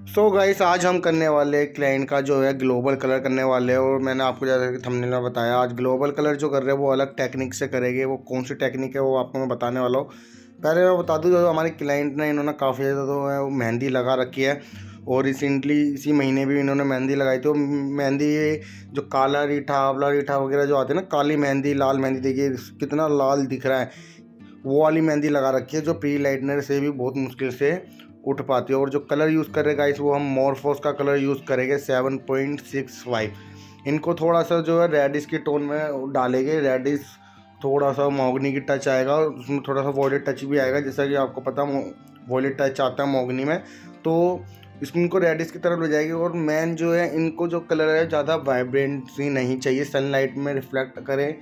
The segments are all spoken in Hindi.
सो गाइस आज हम करने वाले क्लाइंट का जो है ग्लोबल कलर करने वाले हैं। और मैंने आपको जैसा कि थंबनेल में बताया, आज ग्लोबल कलर जो कर रहे हैं वो अलग टेक्निक से करेंगे। वो कौन सी टेक्निक है वो आपको मैं बताने वाला हूँ। पहले मैं बता दूँ, जो हमारे क्लाइंट ने इन्होंने काफ़ी ज़्यादा तो है वो मेहंदी लगा रखी है। और रिसेंटली इसी महीने भी इन्होंने मेहंदी लगाई थी। वो मेहंदी ये जो काला रीठा, आंवला रीठा वगैरह जो आते हैं ना, काली मेहंदी, लाल मेहंदी, देखिए कितना लाल दिख रहा है। वो वाली मेहंदी लगा रखी है जो प्री लाइटनर से भी बहुत मुश्किल से उठ पाती है। और जो कलर यूज़ कर रहे गाइस वो हम मॉर्फोस का कलर यूज़ करेंगे 7.65। इनको थोड़ा सा जो है रेडिश की टोन में डालेंगे। रेडिश, थोड़ा सा मोगनी की टच आएगा और उसमें थोड़ा सा वॉयलेट टच भी आएगा, जैसा कि आपको पता वॉयलेट टच आता है मोगनी में। तो इसमें इनको रेडिश की तरफ ले जाएगी। और मेन जो है, इनको जो कलर है ज़्यादा वाइब्रेंसी नहीं चाहिए, सनलाइट में रिफ्लेक्ट करें।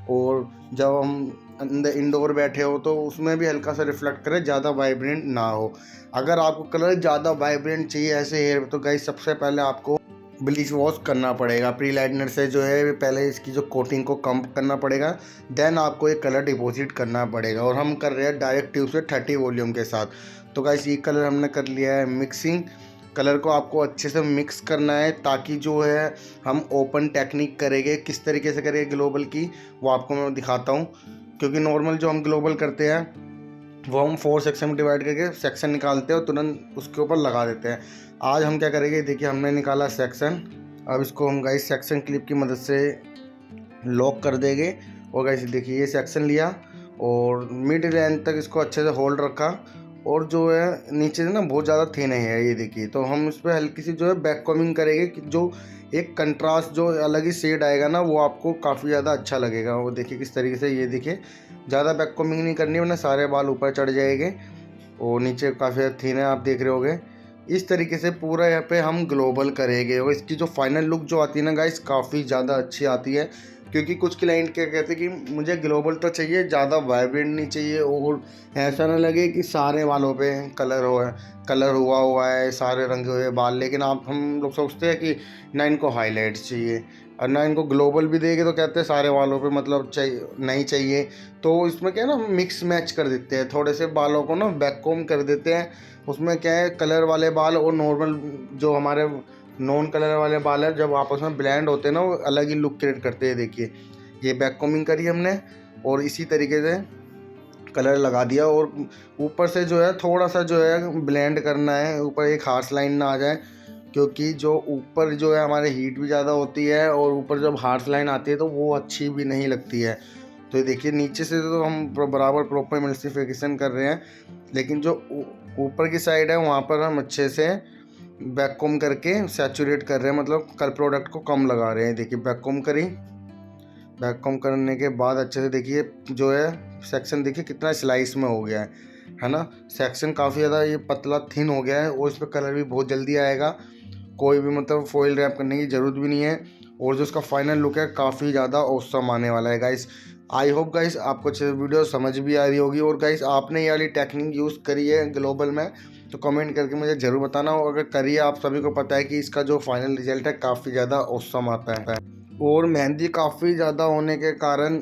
और जब हम अंदर इंडोर बैठे हो तो उसमें भी हल्का सा रिफ्लेक्ट करे, ज़्यादा वाइब्रेंट ना हो। अगर आपको कलर ज़्यादा वाइब्रेंट चाहिए ऐसे हेयर, तो गाइस सबसे पहले आपको ब्लीच वॉश करना पड़ेगा। प्री लाइटनर से जो है पहले इसकी जो कोटिंग को कम करना पड़ेगा, देन आपको ये कलर डिपॉजिट करना पड़ेगा। और हम कर रहे हैं डायरेक्ट ट्यूब से 30 वॉल्यूम के साथ। तो गाइस ये कलर हमने कर लिया है मिक्सिंग। कलर को आपको अच्छे से मिक्स करना है, ताकि जो है हम ओपन टेक्निक करेंगे। किस तरीके से करेंगे ग्लोबल की, वो आपको मैं दिखाता हूँ। क्योंकि नॉर्मल जो हम ग्लोबल करते हैं वो हम 4 सेक्शन में डिवाइड करके सेक्शन निकालते हैं और तुरंत उसके ऊपर लगा देते हैं। आज हम क्या करेंगे, देखिए हमने निकाला सेक्शन। अब इसको हम गाइस सेक्शन क्लिप की मदद से लॉक कर देंगे। और गाइस देखिए ये सेक्शन लिया और मिड लाइन तक इसको अच्छे से होल्ड रखा। और जो है नीचे से ना बहुत ज़्यादा थिन है ये देखिए, तो हम इस पर हल्की सी जो है बैक कॉमिंग करेंगे कि जो एक कंट्रास्ट जो अलग ही शेड आएगा ना, वो आपको काफ़ी ज़्यादा अच्छा लगेगा। वो देखिए किस तरीके से, ये देखिए ज़्यादा बैक कॉमिंग नहीं करनी वरना सारे बाल ऊपर चढ़ जाएंगे। और नीचे काफ़ी ज़्यादा थिन है, आप देख रहे होगे। इस तरीके से पूरा यहाँ पे हम ग्लोबल करेंगे। और इसकी जो फाइनल लुक जो आती है ना गाइस, काफ़ी ज़्यादा अच्छी आती है। क्योंकि कुछ क्लाइंट क्या कहते हैं कि मुझे ग्लोबल तो चाहिए, ज़्यादा वाइब्रेंट नहीं चाहिए, और ऐसा ना लगे कि सारे बालों पे कलर हुआ हुआ है, सारे रंगे हुए बाल। लेकिन आप हम लोग सोचते हैं कि ना इनको हाईलाइट्स चाहिए और ना इनको ग्लोबल भी देंगे, तो कहते हैं सारे बालों पे मतलब चाहिए नहीं चाहिए। तो इसमें क्या है ना, मिक्स मैच कर देते हैं, थोड़े से बालों को ना बैक कॉम्ब कर देते हैं। उसमें क्या है, कलर वाले बाल और नॉर्मल जो हमारे नॉन कलर वाले बाल है, जब आपस में ब्लेंड होते हैं ना, वो अलग ही लुक क्रिएट करते हैं। देखिए ये बैक कॉम्बिंग करी हमने और इसी तरीके से कलर लगा दिया। और ऊपर से जो है थोड़ा सा जो है ब्लेंड करना है, ऊपर एक हार्श लाइन ना आ जाए। क्योंकि जो ऊपर जो है हमारे हीट भी ज़्यादा होती है, और ऊपर जब हार्श लाइन आती है तो वो अच्छी भी नहीं लगती है। तो ये देखिए नीचे से तो हम बराबर प्रॉपर मिल्सिफिकेशन कर रहे हैं, लेकिन जो ऊपर की साइड है वहाँ पर हम अच्छे से बैककॉम करके सैचुरेट कर रहे हैं, मतलब कल प्रोडक्ट को कम लगा रहे हैं। देखिए बैककॉम करी, बैककॉम करने के बाद अच्छे से देखिए जो है सेक्शन देखिए कितना स्लाइस में हो गया है ना। सेक्शन काफ़ी ज़्यादा ये पतला थिन हो गया है और इस पर कलर भी बहुत जल्दी आएगा। कोई भी मतलब फॉइल रैप करने की ज़रूरत भी नहीं है। और जो उसका फाइनल लुक है काफ़ी ज़्यादा औसम आने वाला है गाइस। आई होप गाइस आपको अच्छे वीडियो समझ भी आ रही होगी। और गाइस आपने ये वाली टेक्निक यूज़ करी है ग्लोबल में, तो कमेंट करके मुझे ज़रूर बताना। और अगर करिए, आप सभी को पता है कि इसका जो फाइनल रिजल्ट है काफ़ी ज़्यादा औसम आता है। और मेहंदी काफ़ी ज़्यादा होने के कारण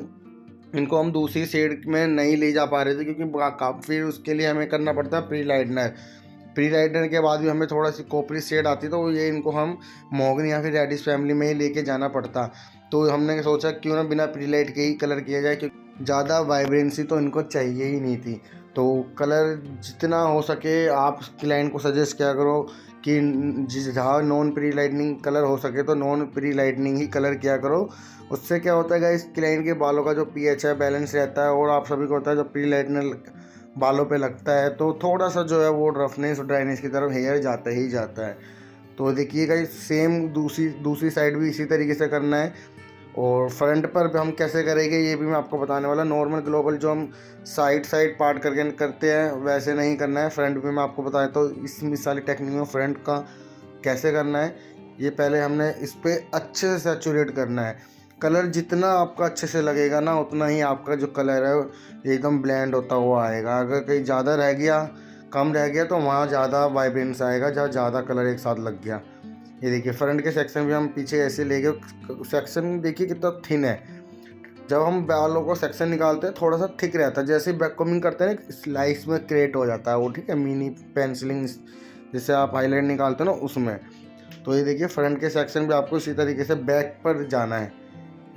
इनको हम दूसरी शेड में नहीं ले जा पा रहे थे, क्योंकि काफ़ी उसके लिए हमें करना पड़ता है प्री लाइटनर। प्री लाइटनर के बाद भी हमें थोड़ा सी कॉपरी शेड आती, तो ये इनको हम मोगनी या फिर रेडिश फैमिली में ही लेके जाना पड़ता। तो हमने सोचा क्यों ना बिना प्री लाइट के ही कलर किया जाए, क्योंकि ज़्यादा वाइब्रेंसी तो इनको चाहिए ही नहीं थी। तो कलर जितना हो सके आप क्लाइंट को सजेस्ट किया करो कि जहाँ नॉन प्री लाइटनिंग कलर हो सके तो नॉन प्री लाइटनिंग ही कलर किया करो। उससे क्या होता है गाइस, क्लाइंट के बालों का जो पीएच है बैलेंस रहता है। और आप सभी को होता है जब प्री लाइटनर बालों पे लगता है तो थोड़ा सा जो है वो रफनेस और ड्राइनेस की तरफ हेयर जाता ही जाता है। तो देखिए गाइस सेम दूसरी साइड भी इसी तरीके से करना है। और फ्रंट पर भी हम कैसे करेंगे ये भी मैं आपको बताने वाला। नॉर्मल ग्लोबल जो हम साइड पार्ट करके करते हैं वैसे नहीं करना है, फ्रंट भी मैं आपको बताया। तो इस मिसाली टेक्निक में फ्रंट का कैसे करना है, ये पहले हमने इस पर अच्छे से सैचुरेट करना है। कलर जितना आपका अच्छे से लगेगा ना, उतना ही आपका जो कलर है एकदम ब्लेंड होता हुआ आएगा। अगर कहीं ज़्यादा रह गया, कम रह गया, तो वहाँ ज़्यादा वाइब्रेंस आएगा जहाँ ज़्यादा कलर एक साथ लग गया। ये देखिए फ्रंट के सेक्शन भी हम पीछे ऐसे ले गए। सेक्शन देखिए कितना थिन है। जब हम बालों को सेक्शन निकालते हैं थोड़ा सा थिक रहता है, जैसे बैक कॉम्बिंग करते हैं स्लाइस में क्रिएट हो जाता है वो, ठीक है, मिनी पेंसिलिंग जैसे आप हाईलाइट निकालते हो ना उसमें। तो ये देखिए फ्रंट के सेक्शन भी आपको इसी तरीके से बैक पर जाना है।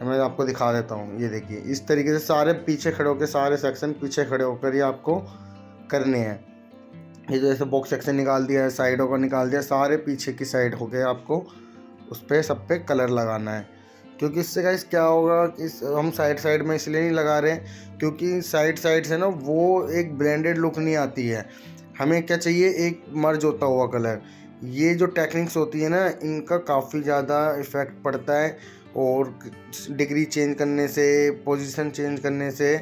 मैं आपको दिखा देता हूँ, ये देखिए इस तरीके से सारे पीछे खड़े होकर, सारे सेक्शन पीछे खड़े होकर ही आपको करने हैं। ये जो ऐसे बॉक्स सेक्शन निकाल दिया है, साइडों को निकाल दिया, सारे पीछे की साइड हो गए, आपको उस पर सब पे कलर लगाना है। क्योंकि इससे गाइस क्या होगा कि हम साइड साइड में इसलिए नहीं लगा रहे हैं क्योंकि साइड साइड से ना वो एक ब्रांडेड लुक नहीं आती है। हमें क्या चाहिए, एक मर्ज होता हुआ कलर। ये जो टेक्निक्स होती है ना, इनका काफ़ी ज़्यादा इफ़ेक्ट पड़ता है, और डिग्री चेंज करने से, पोजीशन चेंज करने से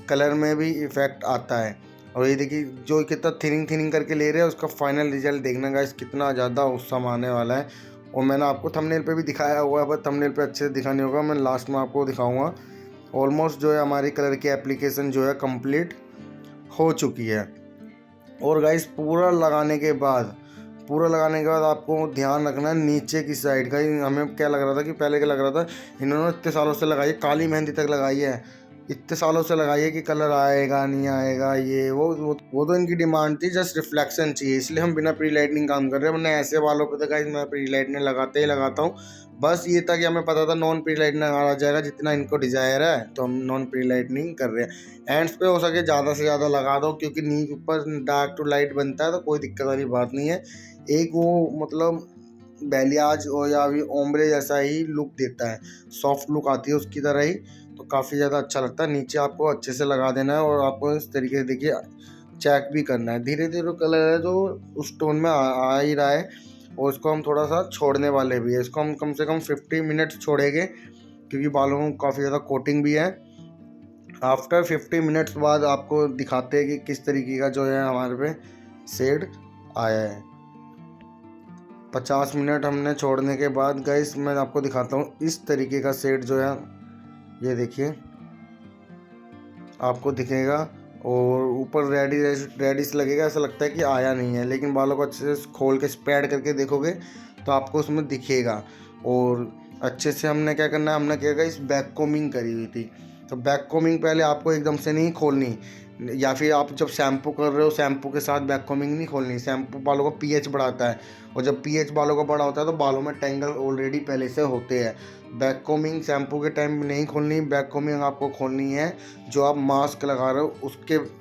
कलर में भी इफ़ेक्ट आता है। और ये देखिए जो कितना थिनिंग थिनिंग करके ले रहे हैं, उसका फाइनल रिजल्ट देखना गाइस कितना ज़्यादा औसम आने वाला है। और मैंने आपको थंबनेल पे भी दिखाया हुआ है, बट थंबनेल पे अच्छे से दिखा नहीं होगा, मैं लास्ट में आपको दिखाऊंगा। ऑलमोस्ट जो है हमारी कलर की एप्लीकेशन जो है कंप्लीट हो चुकी है। और गाइस पूरा लगाने के बाद आपको ध्यान रखना है नीचे की साइड का। हमें क्या लग रहा था कि पहले क्या लग रहा था, इन्होंने इतने सालों से लगाई है, काली मेहंदी तक लगाई है, इतने सालों से लगाई है कि कलर आएगा नहीं आएगा, ये वो तो इनकी डिमांड थी, जस्ट रिफ्लेक्शन चाहिए, इसलिए हम बिना प्री लाइटनिंग काम कर रहे हैं। वरना ऐसे वालों पे तो गाइस मैं प्री लाइटनिंग लगाते ही लगाता हूँ। बस ये था कि हमें पता था नॉन प्री लाइटनिंग आ जाएगा, जितना इनको डिजायर है, तो हम नॉन प्री लाइटनिंग कर रहे हैं। एंड्स पे हो सके ज़्यादा से ज़्यादा लगा दो, क्योंकि नीचे ऊपर डार्क टू लाइट बनता है, तो कोई दिक्कत वाली बात नहीं है। एक वो मतलब बैलियाज और या भी ओम्ब्रे जैसा ही लुक देता है, सॉफ्ट लुक आती है उसकी तरह ही, तो काफ़ी ज़्यादा अच्छा लगता है। नीचे आपको अच्छे से लगा देना है, और आपको इस तरीके से देखिए चेक भी करना है। धीरे धीरे कलर है जो उस टोन में आ ही रहा है, और इसको हम थोड़ा सा छोड़ने वाले भी है। इसको हम कम से कम 50 मिनट छोड़ेंगे, क्योंकि बालों में काफ़ी ज़्यादा कोटिंग भी है। आफ्टर 50 मिनट्स बाद आपको दिखाते हैं कि किस तरीके का जो है हमारे पे शेड आया है। 50 मिनट हमने छोड़ने के बाद गाइस मैं आपको दिखाता हूँ इस तरीके का शेड जो है, ये देखिए आपको दिखेगा, और ऊपर रेडिश लगेगा, ऐसा लगता है कि आया नहीं है, लेकिन बालों को अच्छे से खोल के स्प्रेड करके देखोगे तो आपको उसमें दिखेगा। और अच्छे से हमने क्या करना है, हमने क्या किया, इस बैक कोमिंग करी हुई थी, तो बैक कोमिंग पहले आपको एकदम से नहीं खोलनी, या फिर आप जब शैम्पू कर रहे हो शैम्पू के साथ बैक कोमिंग नहीं खोलनी। शैम्पू बालों का पीएच बढ़ाता है, और जब पीएच बालों का बढ़ा होता है तो बालों में टेंगल ऑलरेडी पहले से होते हैं। बैक कोमिंग शैम्पू के टाइम में नहीं खोलनी, बैक कोमिंग आपको खोलनी है जो आप मास्क लगा रहे हो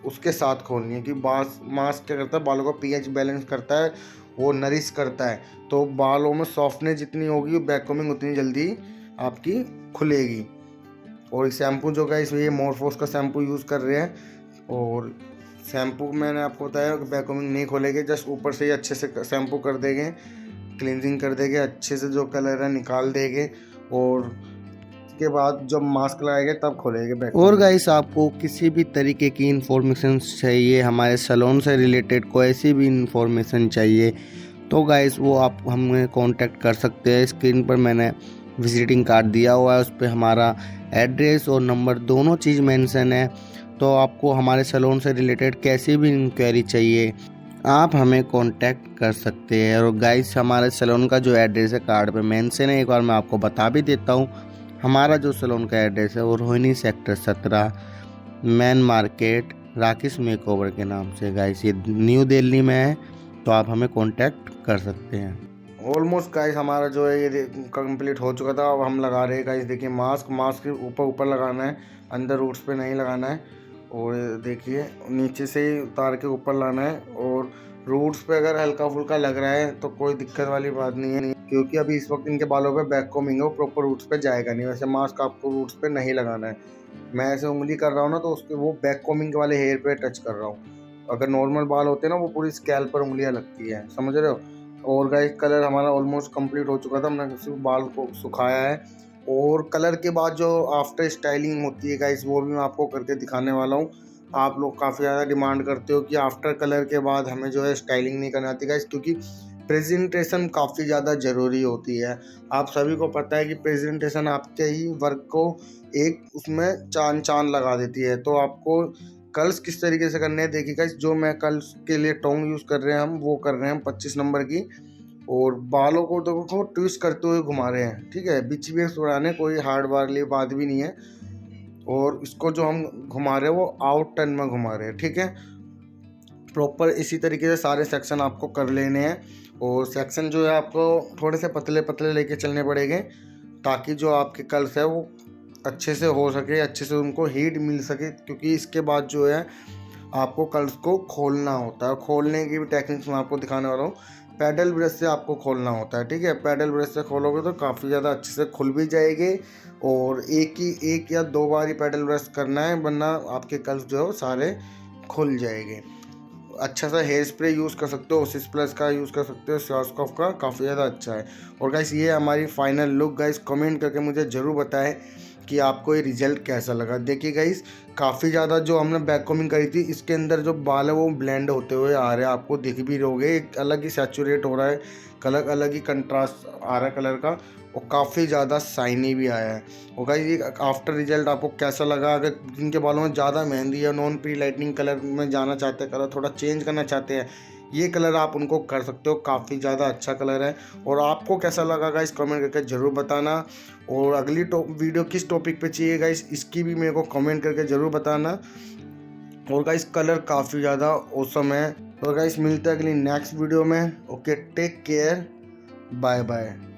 उसके साथ खोलनी है। कि मास्क क्या करता है, बालों का पीएच बैलेंस करता है, वो नरिश करता है, तो बालों में सॉफ्टनेस जितनी होगी बैक कोमिंग उतनी जल्दी आपकी खुलेगी। और शैम्पू जो का इसमें ये मोरफोस का शैम्पू यूज़ कर रहे हैं, और शैम्पू मैंने आपको बताया कि बैक कोमिंग नहीं खोलेंगे, जस्ट ऊपर से ही अच्छे से शैम्पू कर देंगे, क्लींजिंग कर देंगे, अच्छे से जो कलर है निकाल देंगे, और उसके बाद जब मास्क लगाएंगे तब खोलेंगे बैक। और गाइस आपको किसी भी तरीके की इंफॉर्मेशन चाहिए, हमारे सैलून से रिलेटेड कोई सी भी इंफॉर्मेशन चाहिए, तो गाइस वो आप हमें कांटेक्ट कर सकते हैं। स्क्रीन पर मैंने विजिटिंग कार्ड दिया हुआ है, उस पर हमारा एड्रेस और नंबर दोनों चीज़ मेंशन है। तो आपको हमारे सैलून से रिलेटेड कैसी भी इंक्वायरी चाहिए आप हमें कांटेक्ट कर सकते हैं। और गाइस हमारे सैलून का जो एड्रेस है कार्ड पे मेंशन है, एक बार मैं आपको बता भी देता हूँ। हमारा जो सैलून का एड्रेस है वो Rohini sector 17 main market Rakesh makeover के नाम से। गाइस ये न्यू दिल्ली में है, तो आप हमें कांटेक्ट कर सकते हैं। ऑलमोस्ट गाइस हमारा जो है ये कंप्लीट हो चुका था। अब हम लगा रहे हैं गाइस, देखिए मास्क के ऊपर लगाना है, अंदर रूट्स पे नहीं लगाना है। और देखिए नीचे से ही उतार के ऊपर लाना है, और रूट्स पे अगर हल्का फुल्का लग रहा है तो कोई दिक्कत वाली बात नहीं है, क्योंकि अभी इस वक्त इनके बालों पे बैक कोमिंग है, वो प्रॉपर रूट्स पे जाएगा नहीं। वैसे मास्क आपको रूट्स पे नहीं लगाना है। मैं ऐसे उंगली कर रहा हूँ ना, तो उसके वो बैक कोमिंग वाले हेयर पे टच कर रहा हूँ। अगर नॉर्मल बाल होते हैं ना, वो पूरी स्कैल्प पर उंगलियाँ लगती है, समझ रहे हो। और गाइस कलर हमारा ऑलमोस्ट कंप्लीट हो चुका था, हमने सिर्फ बाल को सुखाया है। और कलर के बाद जो आफ्टर स्टाइलिंग होती है गाइस, वो भी मैं आपको करके दिखाने वाला हूँ। आप लोग काफ़ी ज़्यादा डिमांड करते हो कि आफ्टर कलर के बाद हमें जो है स्टाइलिंग नहीं करनी आती गाइस, क्योंकि प्रेजेंटेशन काफ़ी ज़्यादा ज़रूरी होती है। आप सभी को पता है कि प्रेजेंटेशन आपके ही वर्क को एक उसमें चांद लगा देती है। तो आपको कर्ल्स किस तरीके से करने हैं देखिए गाइस, जो मैं कर्ल्स के लिए टोंग यूज़ कर रहे हैं हम वो कर रहे हैं 25 नंबर की, और बालों को देखो ट्विस्ट करते हुए घुमा रहे हैं, ठीक है, बीच बीच उड़ाने, कोई हार्ड वाली बात भी नहीं है। और इसको जो हम घुमा रहे हैं वो आउट टर्न में घुमा रहे हैं, ठीक है। प्रॉपर इसी तरीके से सारे सेक्शन आपको कर लेने हैं। और सेक्शन जो है आपको थोड़े से पतले पतले लेके चलने पड़ेंगे, ताकि जो आपके कर्ल्स है वो अच्छे से हो सके, अच्छे से उनको हीट मिल सके। क्योंकि इसके बाद जो है आपको कर्ल्स को खोलना होता है। खोलने की भी टेक्निक्स मैं आपको दिखाने वाला हूँ। पैडल ब्रश से आपको खोलना होता है, ठीक है। पैडल ब्रश से खोलोगे तो काफ़ी ज़्यादा अच्छे से खुल भी जाएगी। और एक या दो बार ही पैडल ब्रश करना है, वरना आपके कर्ल्स जो है वो सारे खुल जाएंगे। अच्छा सा हेयर स्प्रे यूज़ कर सकते हो, ओसिस प्लस का यूज़ कर सकते हो, श्वासकॉफ का, काफ़ी ज़्यादा अच्छा है। और गाइस ये हमारी फाइनल लुक। गाइस कमेंट करके मुझे ज़रूर बताएं कि आपको ये रिजल्ट कैसा लगा। देखिए गाइस, काफ़ी ज़्यादा जो हमने बैक कॉमिंग करी थी, इसके अंदर जो बाल है वो ब्लेंड होते हुए आ रहे हैं, आपको दिख भी रहोगे। एक अलग ही सैचुरेट हो रहा है कलर, अलग ही कंट्रास्ट आ रहा है कलर का, और काफ़ी ज़्यादा शाइनी भी आया है। और गाइस ये आफ्टर रिजल्ट आपको कैसा लगा? अगर जिनके बालों में ज़्यादा मेहंदी या नॉन प्री लाइटनिंग कलर में जाना चाहते हैं, कलर थोड़ा चेंज करना चाहते हैं, ये कलर आप उनको कर सकते हो। काफ़ी ज़्यादा अच्छा कलर है। और आपको कैसा लगा गाइस कमेंट करके ज़रूर बताना। और अगली वीडियो किस टॉपिक पे चाहिए गाइस, इसकी भी मेरे को कमेंट करके ज़रूर बताना। और गाइस कलर काफ़ी ज़्यादा औसम है। और गाइस मिलते हैं अगली नेक्स्ट वीडियो में। Okay, take care, bye bye.